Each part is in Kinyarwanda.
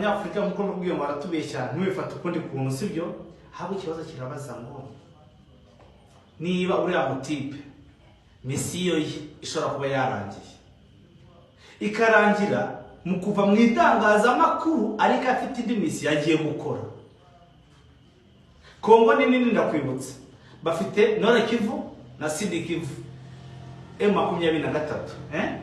abanyafurika nkuko n'ubwiye ngo baratubeshya ntibifate ukundi kuntu sibyo. Haba ikibazo kirabaza ngo niba uriya mutipe misiyo ye ishobora kuba yarangiye ikarangira mu kuva mu itangazamakuru ariko afite indi misiyo agiye gukora. Kongo ni nini ndakwibutsa, bafite Nord Kivu na Sud Kivu M23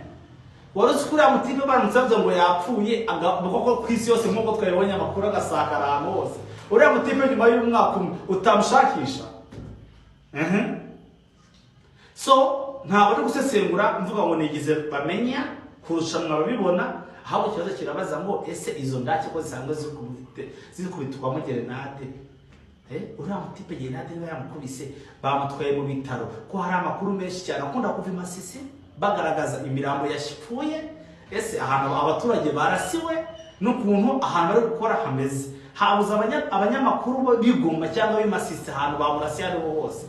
waruzi kuri amutipe banutse ngo yapfuye agakoko kwisi yose nkuko twabonye amakuru agasakara ahantu hose. Uriya mutipe nyuma y'umwaka utamushakisha so ntabwo ari gusesengura mvuga ngo nigize bamenya kurushanwa babibona. Aho ikibazo kirabaza ngo ese izo ndake ko zisanzwe zikubitwa mu gerenade uriya mutipe gerenade niba yamukubise bamutwaye mu bitaro ko hari amakuru menshi cyane akunda kuva i Masisi bagaragaza imirambo yashipfuye. Ese ahantu abaturage barasiwe n'ukuntu ahantu ari gukora hameze habuza abanyamakuru bigomba cyangwa bimasisi ahantu bamurasiye ari hose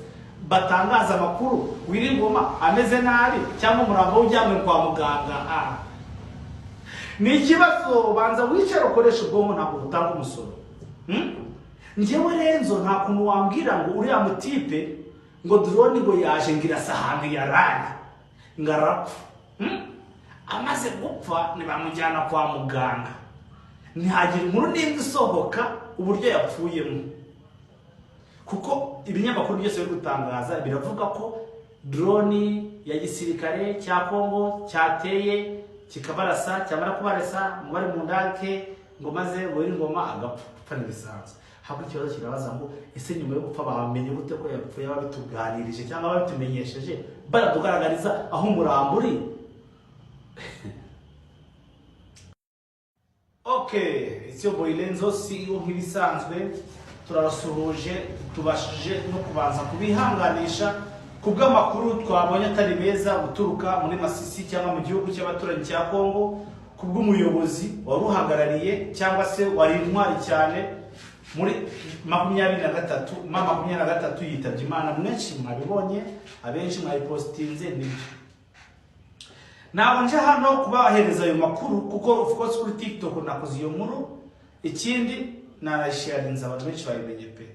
batangaza amakuru Wiringoma ameze nabi cyangwa umurambo ujyamwe kwa muganga. Ni ikibazo banza wicare ukoresha ubwonko ntabwo utanga umusoro. Njyewe Renzo nta kuntu wambwira ngo uriya mutipe ngo drone ngo yaje ngirasa ahantu yarari ngarapfa amaze gupfa nibamujyana kwa muganga ntihagira inkuru n'imwe isohoka uburyo yapfuyemo, kuko ibinyamakuru byose biri gutangaza biravuga ko drone ya gisirikare cya Kongo cyateye kikabarasa cyamara kubarasa ngo bari mu ndake ngo maze Wiringoma agapfa n'ibisanzwe. Haba ikibazo kirabaza ngo ese nyuma yo gupfa bamenye gute ko yapfuye, babituganirije cyangwa babitumenyesheje baratugaragariza aho umurambo uri? Okay, it's your boy Lenzo CEO nk'ibisanzwe turabasuhuje tubashije no kubanza kubihanganisha kubw'amakuru twabonye atari beza guturuka muri Masisi cyangwa mu gihugu cy'abaturanyi cya Kongo kubw'umuyobozi waruhagarariye cyangwa se wari intwari cyane muri 23 yitabye Imana. Mwenshi mwabibonye, abenshi mwayipostinze nibyo. Nabanje hano kubahereza ayo makuru kuko of course kuri TikTok nakoze iyo nkuru, ikindi narasharinze abantu benshi bayimenye pe.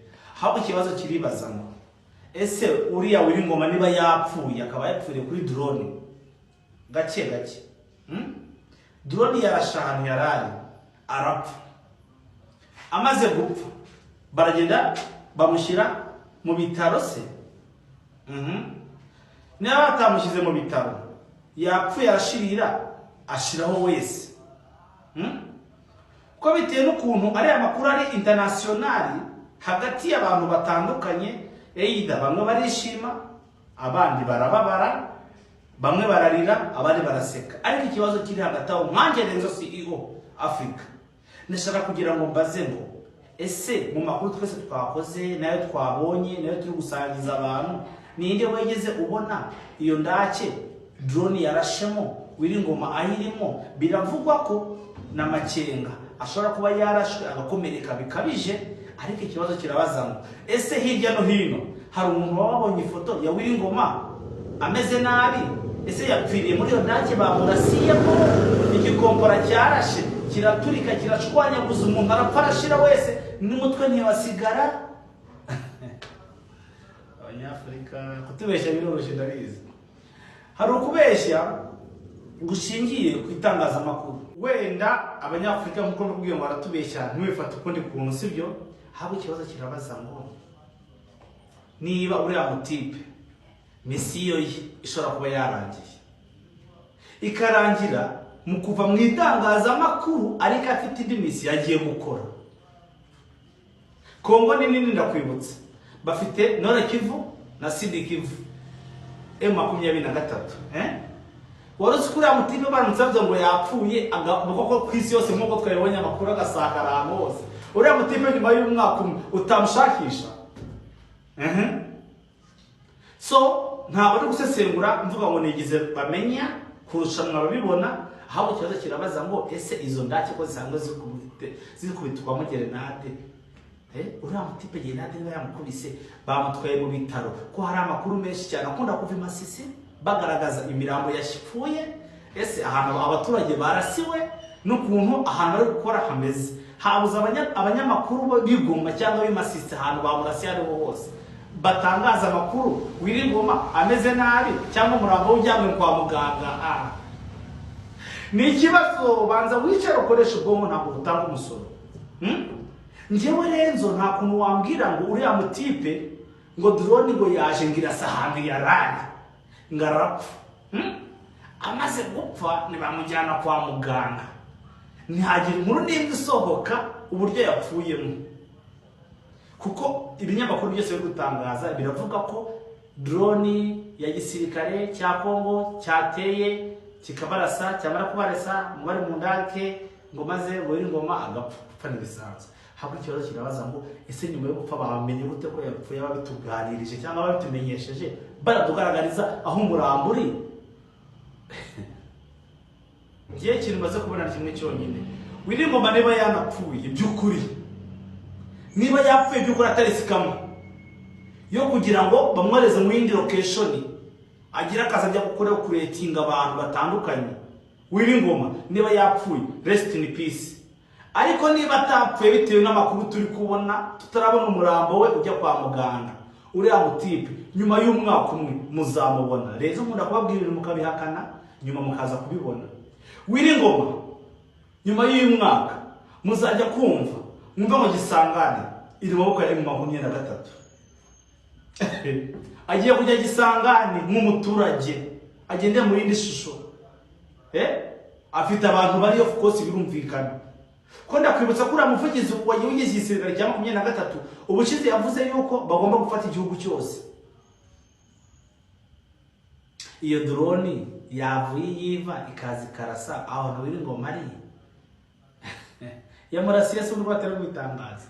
Haba ikibazo kiribaza ngo ese uriya Wiringoma niba yapfuye akaba yapfuriye kuri drone gake drone yarashahana yarari arapfa, amaze gupfa baragenda bamushyira mu bitaro se niba batamushyize mu bitaro yapfuye arashirira ashiraho wese ko bitewe n'ukuntu ari amakuru ari internationali hagati y'abantu batandukanye. Eida bamwe barishima abandi barababara, bamwe bararira abandi baraseka, ariko ikibazo kiri hagati aho mwanje Renzo CEO Africa nashaka kugira ngo mbaze ngo ese mu makuru twese twakoze nayo twabonye nayo turi gusangiza abantu ninde wegeze ubona iyo ndake drone yarashemo Wiringoma ayirimo? Biravugwa ko na Makenga ashobora kuba yarashwe agakomereka bikabije, ariko ikibazo kirabaza ngo ese hirya no hino hari umuntu wabonye ifoto ya Wiringoma ameze nabi? Ese yapfiriye muri iyo ndake bamurasiyemo igikompora cyarashe kiraturika kirashwanyaguza umuntu arapfa arashira wese n'umutwe ntiwasigara? Abanyafurika kutubeshya biroroshye ndabizi. Hari ukubeshya gushingiye ku itangazamakuru. Wenda abanyafurika nkuko n'ubwiye ngo baratubeshya ntibifate ukundi kuntu sibyo. Haba ikibazo kirabaza ngo niba uriya mutipe misiyo ye ishobora kuba yarangiye ikarangira mu kuva mu itangazamakuru ariko afite indi misiyo agiye gukora. Kongo ni nini ndakwibutsa, bafite Nord Kivu na Sud Kivu M23 waruzi kuri amutipe banutse ngo yapfuye agakoko kwisi yose nkuko twabonye amakuru agasakara ahantu hose. Uriya mutipe nyuma y'umwaka utamushakisha so ntabwo ari gusesengura mvuga ngo nigize bamenya kurushanwa babibona. Aho ikibazo kirabaza ngo ese izo ndake ko zisanzwe zikubitwa mu gerenade uriya mutipe gerenade niba yamukubise bamutwaye mu bitaro ko hari amakuru menshi cyane akunda kuva i Masisi bagaragaza imirambo yashipfuye. Ese ahantu abaturage barasiwe n'ukuntu ahantu ari gukora hameze habuze abanyamakuru bigoma cyangwa bimasiste ahantu bamurasiye ariho hose batangaza amakuru Wiringoma ameze nabi cyangwa umurambo ujyanywe kwa muganga. Ni ikibazo banza wicara ukoresha ubwonko ntabwo utanga umusoro. Njyewe Renzo nta kuntu wambwira ngo uriya mutipe ngo drone ngo yaje ngira sahandi yarari ngarapfa. Amaze gupfa nibamujyana kwa muganga. Ntihagira inkuru n'imwe isohoka uburyo yapfuyemo. Kuko ibinyamakuru byose biri gutangaza biravuga ko drone ya gisirikare cya Kongo cyateye kikabarasa cyamara kubarasa mubari mu ndake ngo maze Wiringoma agapfa n'ibisanzwe. Habwo ikibazo kirabaza ngo ese nyuma yo gupfa bamenye gute ko yapfuye, babituganirije cyangwa babitumenyesheje baratugaragariza aho umurambo uri? Giye kintu maze kubona kimwe cyonyine, Wiringoma niba yanapfuye by'ukuri, niba yapfuye by'ukuri atari sikama yo kugira ngo bamwereze mu yindi location agira akaza ajya gukora kuretinga abantu batandukanye, Wiringoma niba yapfuye rest in peace. Ariko niba atapfuye bitewe n'amakuru turi kubona tutarabona umurambo we ujya kwa muganga, uriya mutipe nyuma y'umwaka umwe muzamubona. Rero umuntu akubabwira ibintu mukabihakana nyuma mukaza kubibona. Wiringoma nyuma y'uyu mwaka muzajya kumva mwumva ngo Gisangane iri maboko ya M23 agiye kujya Gisangane nk'umuturage agende mu yindi shusho. Afite abantu bari of course birumvikana ko ndakwibutsa kuri umuvugizi wagiye igisirikare cya 23 ubushize yavuze yuko bagomba gufata igihugu cyose. Iyo drone yavuye yiva ikazi karasa aho Wiringoma ari yamurasiye se urwo atari gutangaza.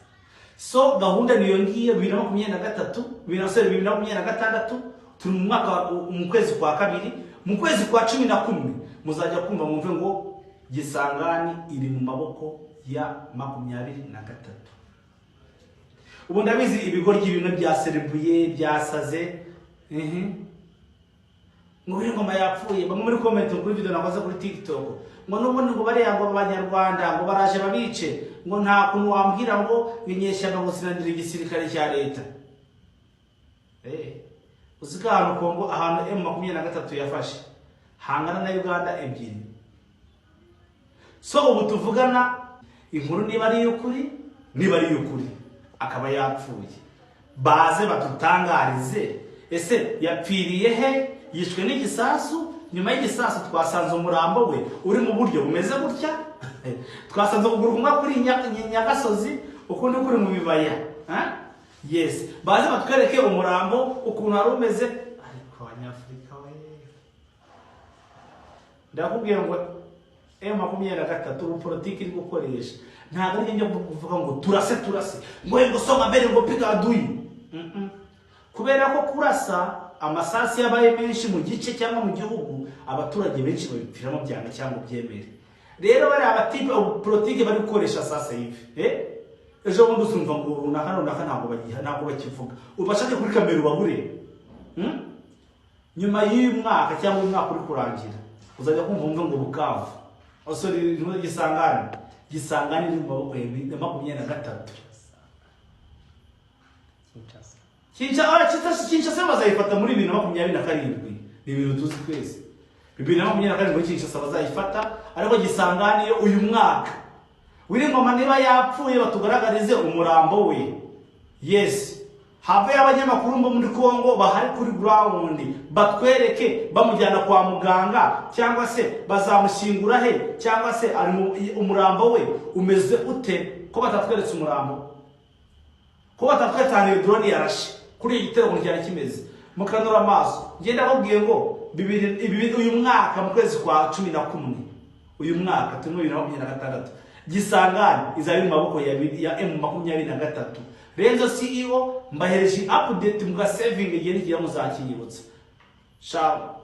So gahunda niyo ngiye 2023 2026 turi mu mwaka mu kwezi kwa kabiri, mu kwezi kwa 11 muzajya kumva mwumve ngo Gisangane iri mu maboko ya 23. Ubu ndabizi ibigoryi bimwe bya celebriye byasaze ngo Wiringoma yapfuye. Bamwe muri comment kuri video nakoze kuri TikTok ngo nubundi ngo bari yango abanyarwanda ngo baraje babice, ngo nta kuntu wambwira ngo binyeshaga ngo sinandira igisirikare cya leta. Uzika ahantu Kongo ahantu M23 yafashe hangana na Uganda ebyiri. So ubu tuvugana inkuru niba ari y'ukuri, niba ari y'ukuri akaba yapfuye, baze batutangarize ese yapfiriye he, yishwe n'igisasu. Nyuma y'igisasu twasanze umurambo we uri mu buryo bumeze gutya, twasanze ukuguru kumwe kuri Nyagasozi ukundi kuri mu bibaya. Yes, baze batwereke umurambo ukuntu ari umeze. Ariko abanyafrika we ndakubwiye ngo M23 ubupolitiki iri gukoresha ntabwo ari njye kuvuga ngo turase ngo soma mbere ngo piga adui. Kubera ko kurasa amasasi yabaye menshi mu gice cyangwa mu gihugu, abaturage benshi babipfiramo byanga cyangwa byemere. Rero bari abatipe politiki bari gukoresha sasa hivi ejo bundi usumva ngo na hano ntabwo bakivuga, ubashake kuri kamera ubabure. Nyuma y'uyu mwaka cyangwa umwaka uri kurangira uzajya kumva ngo Bukavu osori Gisangane ni mu maboko ya 23. Kinshasa bazayifata muri 2027. Ni ibintu tuzi twese 2027 Kinshasa bazayifata, ariko Gisangane uyu mwaka Wiringoma niba yapfuye batugaragarize umurambo we. Yes, have y'abanyamakuru mbo muri Kongo bahari kuri ground batwereke bamujyana kwa muganga cyangwa se bazamushingura he cyangwa se ari umurambo we umeze ute, ko batatweretse umurambo, ko batatwetaniye drone yarashe kuri igitero mu cyane kimeze mukanura amaso. Ngenda babwiye ngo uyu mwaka mu kwezi kwa 11 uyu mwaka turi 2026 Gisangane izari mu maboko ya M23. Renzo CEO mbahereje update mga saving igihe n'igihe muzakiyibutsa. Ciao.